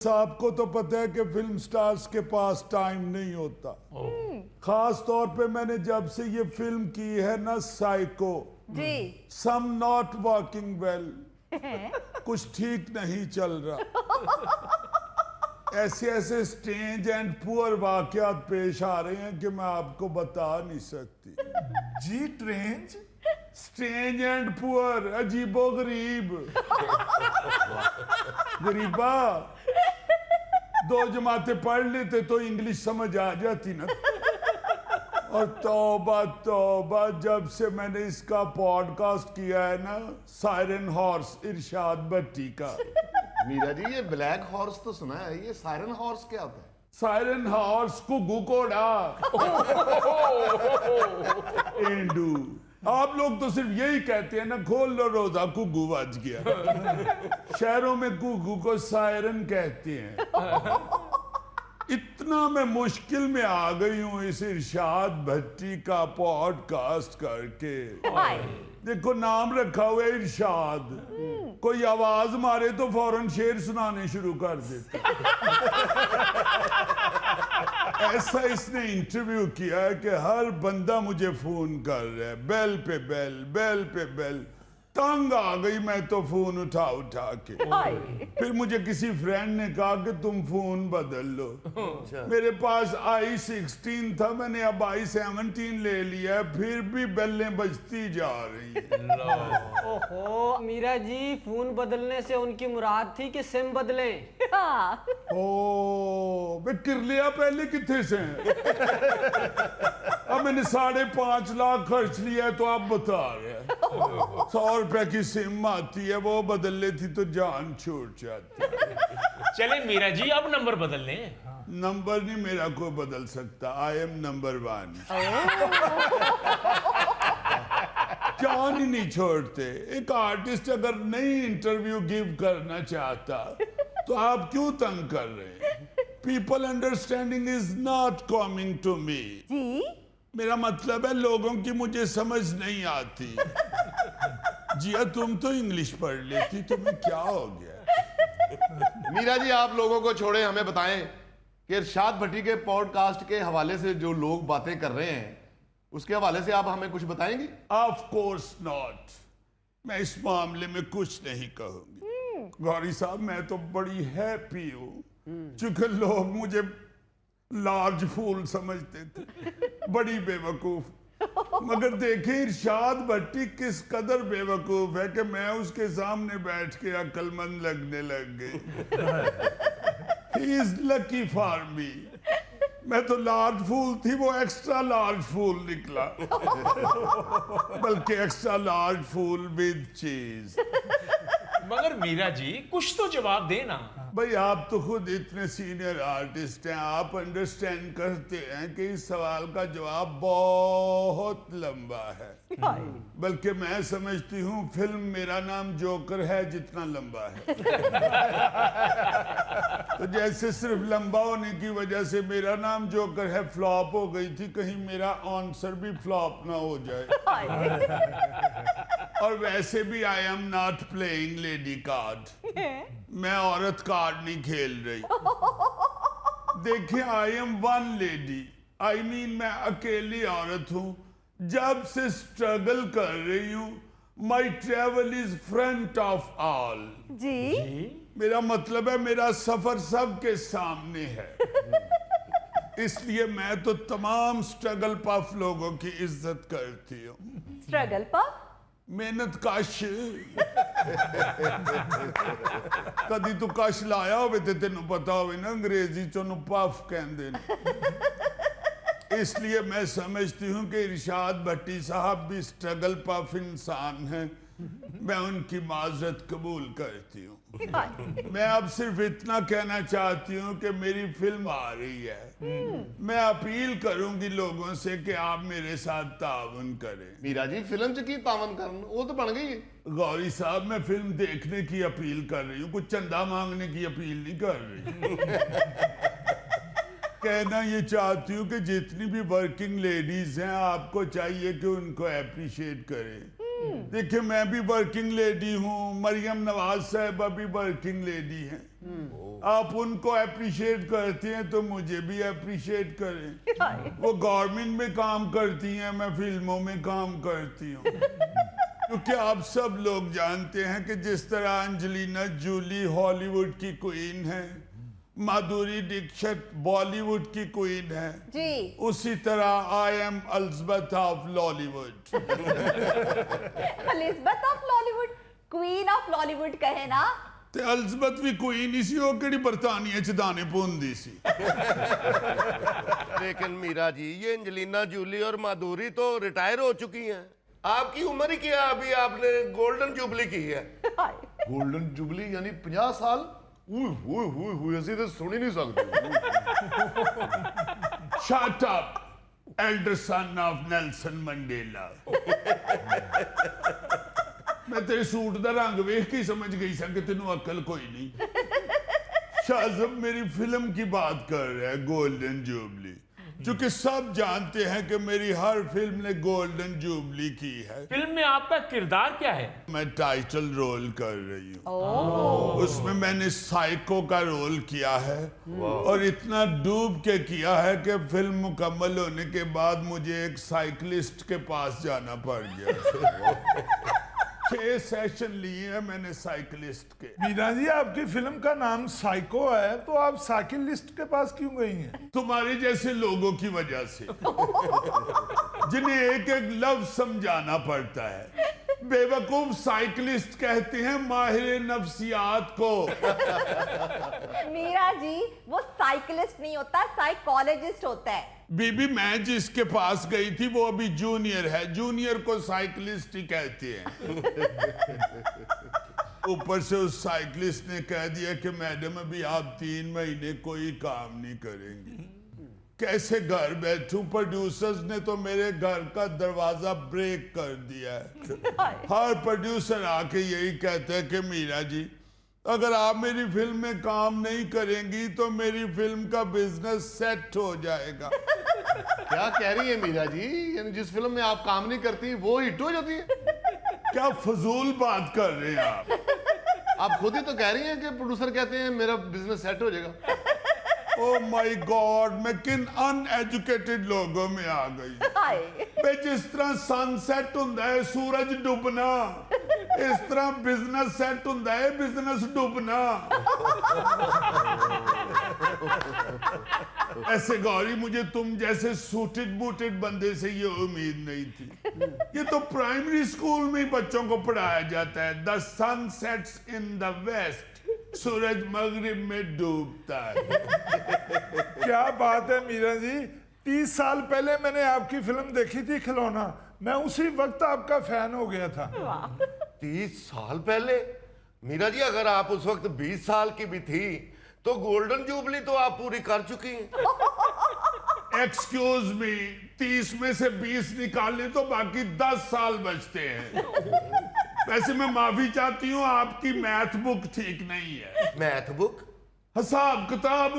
आपको तो पता है कि फिल्म स्टार्स के पास टाइम नहीं होता। खास तौर पे मैंने जब से ये फिल्म की है ना psycho, ji some not working well, कुछ ठीक नहीं चल रहा। ऐसे ऐसे स्ट्रेंज एंड पुअर वाकयात पेश आ रहे हैं कि मैं आपको बता नहीं सकती। जी ट्रेंज स्ट्रेंज एंड पुअर, अजीबो गरीब। गरीबा, दो जमातें पढ़ लेते तो इंग्लिश समझ आ जाती ना। और तौबा तौबा, जब से मैंने इसका पॉडकास्ट किया है ना, सायरन हॉर्स इरशाद भट्टी का। मीरा जी, ये ब्लैक हॉर्स तो सुना है, ये सायरन हॉर्स क्या होता है? सायरन हॉर्स घुघू कोड़ा। एंडू, आप लोग तो सिर्फ यही कहते हैं ना, खोल लो रोजा घुघू बज गया। शहरों में घुघू को सायरन कहते हैं। इतना मैं मुश्किल में आ गई हूं इस इरशाद भट्टी का पॉडकास्ट करके। देखो, नाम रखा हुआ है इरशाद, कोई आवाज मारे तो फौरन शेर सुनाने शुरू कर देते। ऐसा इसने इंटरव्यू किया है कि हर बंदा मुझे फोन कर रहा है, बेल पे बेल, बेल पे बेल। तंग आ गई मैं तो फोन उठा उठा के। फिर मुझे किसी फ्रेंड ने कहा कि तुम फोन बदल लो। मेरे पास i16 था, मैंने अब i17 ले लिया, फिर भी बेलें बजती जा रही हैं। ओहो मीरा जी, फोन बदलने से उनकी मुराद थी कि सिम बदलें। ओ वे किरलिया पहले कितने से हैं? अब मैंने 5.5 लाख खर्च लिया है, तो आप बता रहे हैं 100 रुपए की सिम आती है, वो बदल लेती तो जान छूट जाती। चले मीरा जी, अब नंबर बदल लें। नंबर नहीं मेरा कोई बदल सकता, आई एम नंबर 1। जान ही नहीं छोड़ते। एक आर्टिस्ट अगर नई इंटरव्यू गिव करना चाहता तो आप क्यों तंग कर रहे हैं? People understanding is not coming to me. मेरा मतलब है, लोगों की मुझे समझ नहीं आती। जिया, तुम तो इंग्लिश पढ़ लेती, तुम्हें क्या हो गया? मीरा जी, आप लोगों को छोड़े, हमें बताएं कि इरशाद भट्टी के पॉडकास्ट के हवाले से जो लोग बातें कर रहे हैं, उसके हवाले से आप हमें कुछ बताएंगे? ऑफ कोर्स नॉट, मैं इस मामले में कुछ नहीं कहूंगी। गौरी साहब, मैं तो बड़ी हैप्पी हूँ, क्योंकि लोग मुझे लार्ज फूल समझते थे, बड़ी बेवकूफ। मगर देखें इरशाद भट्टी किस कदर बेवकूफ है कि मैं उसके सामने बैठ के अक्लमंद लगने लग गई। He is lucky for me. मैं तो लार्ज फूल थी, वो एक्स्ट्रा लार्ज फूल निकला। बल्कि एक्स्ट्रा लार्ज फूल विद चीज। मगर मीरा जी, कुछ तो जवाब देना। भाई, आप तो खुद इतने सीनियर आर्टिस्ट हैं, आप अंडरस्टैंड करते हैं कि इस सवाल का जवाब बहुत लंबा है। बल्कि मैं समझती हूँ फिल्म मेरा नाम जोकर है जितना लंबा है। तो जैसे सिर्फ लंबा होने की वजह से मेरा नाम जोकर है फ्लॉप हो गई थी, कहीं मेरा आंसर भी फ्लॉप ना हो जाए। और वैसे भी I am not playing lady card. मैं औरत कार्ड नहीं खेल रही। देखिए, I am one lady, I mean मैं अकेली औरत हूं, जब से स्ट्रगल कर रही हूं। My travel is front of all. जी मेरा मतलब है, मेरा सफर सबके सामने है। इसलिए मैं तो तमाम स्ट्रगल पफ लोगों की इज्जत करती हूँ। स्ट्रगल पफ, मेहनत कश। कदी तू कश लाया होवे ते तेनू पता होवे ना, अंग्रेजी च ओनू पफ कहंदे ने। इसलिए मैं समझती हूँ कि इरशाद भट्टी साहब भी स्ट्रगल पफ इंसान हैं। मैं उनकी माजरत कबूल करती हूँ। मैं अब सिर्फ इतना कहना चाहती हूँ कि मेरी फिल्म आ रही है। मैं अपील करूंगी लोगों से कि आप मेरे साथ ताउन करें। मीरा जी, फिल्म च की तावन करन, वो तो बन गई है। गौरी साहब, मैं फिल्म देखने की अपील कर रही हूँ, कुछ चंदा मांगने की अपील नहीं कर रही। कहना ये चाहती हूँ कि जितनी भी वर्किंग लेडीज हैं, आपको चाहिए कि उनको अप्रिशिएट करें। देखिए, मैं भी वर्किंग लेडी हूँ, मरियम नवाज साहबा भी वर्किंग लेडी हैं। आप उनको अप्रिशिएट करती हैं तो मुझे भी अप्रिशिएट करें। हाय। वो गवर्नमेंट में काम करती हैं, मैं फिल्मों में काम करती हूँ। क्योंकि आप सब लोग जानते हैं कि जिस तरह एंजेलिना जूली हॉलीवुड की क्वीन है, माधुरी दीक्षित बॉलीवुड की क्वीन है, जी। उसी तरह I am Elizabeth of Lollywood. Elizabeth of Lollywood, queen of Lollywood कहे ना। ते एलिजाबेथ भी क्वीन ही सी, वो केड़ी बरतानिया च दाने पौंदी सी। लेकिन मीरा जी, ये एंजेलिना जूली और माधुरी तो रिटायर हो चुकी हैं। आपकी उम्र ही क्या, अभी आपने गोल्डन जुबली की है। हाय। गोल्डन जुबली यानी 50 साल। ऐसी तो सुन ही नहीं सकते। Shut up, elder son of Nelson Mandela। मैं तेरे सूट दा रंग वेख के समझ गई सा कि तेनू अकल कोई नहीं। शाहजब मेरी फिल्म की बात कर रहा है, गोल्डन जुबली। क्योंकि सब जानते हैं कि मेरी हर फिल्म ने गोल्डन जुबली की है। फिल्म में आपका किरदार क्या है? मैं टाइटल रोल कर रही हूँ। उसमें मैंने साइको का रोल किया है और इतना डूब के किया है कि फिल्म मुकम्मल होने के बाद मुझे एक साइकिलिस्ट के पास जाना पड़ गया। 6 सेशन लिए हैं मैंने साइकिलिस्ट के। मीरा जी, आपकी फिल्म का नाम साइको है, तो आप साइकिलिस्ट के पास क्यों गई हैं? तुम्हारे जैसे लोगों की वजह से, जिन्हें एक एक लफ्ज समझाना पड़ता है। बेवकूफ साइकिलिस्ट कहते हैं माहिर नफ्सियात को। मीरा जी, वो साइकिलिस्ट नहीं होता, साइकोलॉजिस्ट होता है। बीबी, मैं जिसके पास गई थी वो अभी जूनियर है, जूनियर को साइकिलिस्ट ही कहते हैं। ऊपर से उस साइकिलिस्ट ने कह दिया कि मैडम अभी आप 3 महीने कोई काम नहीं करेंगी। कैसे घर बैठूं? प्रोड्यूसर्स ने तो मेरे घर का दरवाजा ब्रेक कर दिया है। हर प्रोड्यूसर आके यही कहता है कि मीरा जी, अगर आप मेरी फिल्म में काम नहीं करेंगी तो मेरी फिल्म का बिजनेस सेट हो जाएगा। क्या कह रही है मीरा जी? यानी जिस फिल्म में आप काम नहीं करती वो हिट हो जाती है? क्या फजूल बात कर रहे हैं आप? आप खुद ही तो कह रही हैं कि प्रोड्यूसर कहते हैं मेरा बिजनेस सेट हो जाएगा। ओ माय गॉड, मैं किन अनएजुकेटेड लोगों में आ गई। हाय। बे जिस तरह सनसेट हुंदा है सूरज डूबना, इस तरह बिजनेस सेट हुंदा है बिजनेस डूबना। ऐसे गौरी, मुझे तुम जैसे सूटेड बूटेड बंदे से ये उम्मीद नहीं थी। ये तो प्राइमरी स्कूल में ही बच्चों को पढ़ाया जाता है। The sun sets in the west, सूरज मगरिब में डूबता है। क्या बात है मीरा जी, 30 साल पहले मैंने आपकी फिल्म देखी थी खिलौना। मैं उसी वक्त आपका फैन हो गया था। 30 साल पहले? मीरा जी, अगर आप उस वक्त 20 साल की भी थी तो गोल्डन जुबली तो आप पूरी कर चुकी हैं। एक्सक्यूज मी, 30 में से 20 निकालने तो बाकी 10 साल बचते हैं। वैसे मैं माफी चाहती हूँ, आपकी मैथ बुक ठीक नहीं है। Math book? हिसाब किताब।